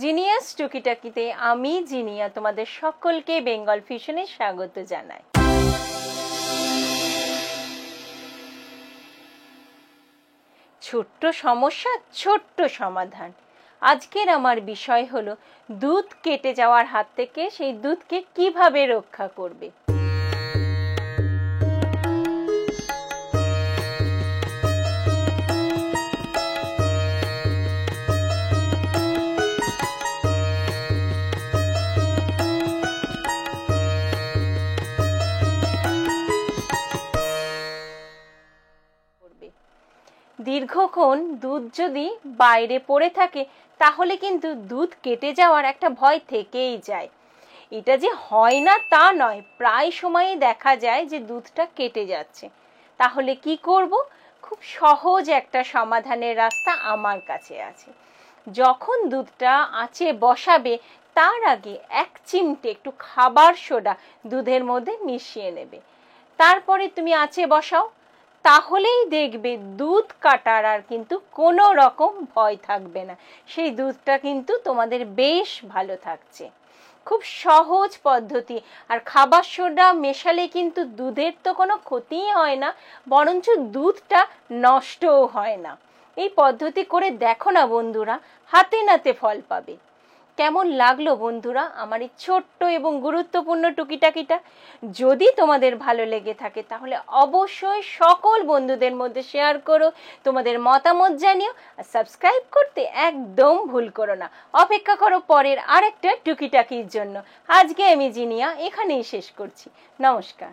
Genius টুকিটাকিতে আমি জিনিয়া তোমাদের সকলকে বেঙ্গল ফিউশনে স্বাগত জানাই। ছোট্ট সমস্যা ছোট্ট সমাধান। আজকের আমার বিষয় হলো দুধ কেটে যাওয়ার হাত থেকে সেই দুধকে কিভাবে রক্ষা করবে। দীর্ঘক্ষণ দুধ যদি বাইরে পড়ে থাকে তাহলে কিন্তু দুধ কেটে যাওয়ার একটা ভয় থেকেই যায়। এটা যে হয় না তা নয়, প্রায় সময়ই দেখা যায় যে দুধটা কেটে যাচ্ছে। তাহলে কি করব? খুব সহজ একটা সমাধানের রাস্তা আমার কাছে আছে। যখন দুধটা আঁচে বসাবে তার আগে 1 চিমটে একটু খাবার সোডা দুধের মধ্যে মিশিয়ে নেবে। তারপরে তুমি আঁচে বসাও, তাহলেই দেখবে দুধ কাটার আর কিন্তু কোনো রকম ভয় থাকবে না। সেই দুধটা কিন্তু তোমাদের বেশ ভালো থাকছে। খুব সহজ পদ্ধতি। আর খাবার সোডা মেশালে কিন্তু দুধের তো কোনো ক্ষতিই হয় না, বরঞ্চ দুধটা নষ্টও হয় না। এই পদ্ধতি করে দেখো না বন্ধুরা, হাতে নাতে ফল পাবে। কেমন লাগলো বন্ধুরা আমার এই ছোট্ট এবং গুরুত্বপূর্ণ টুকিটাকিটা? যদি তোমাদের ভালো লেগে থাকে তাহলে অবশ্যই সকল বন্ধুদের মধ্যে শেয়ার করো, তোমাদের মতামত জানিও, আর সাবস্ক্রাইব করতে একদম ভুল করো না। অপেক্ষা করো পরের আরেকটা টুকিটাকির জন্য। আজকে আমি জিনিয়া এখানেই শেষ করছি। নমস্কার।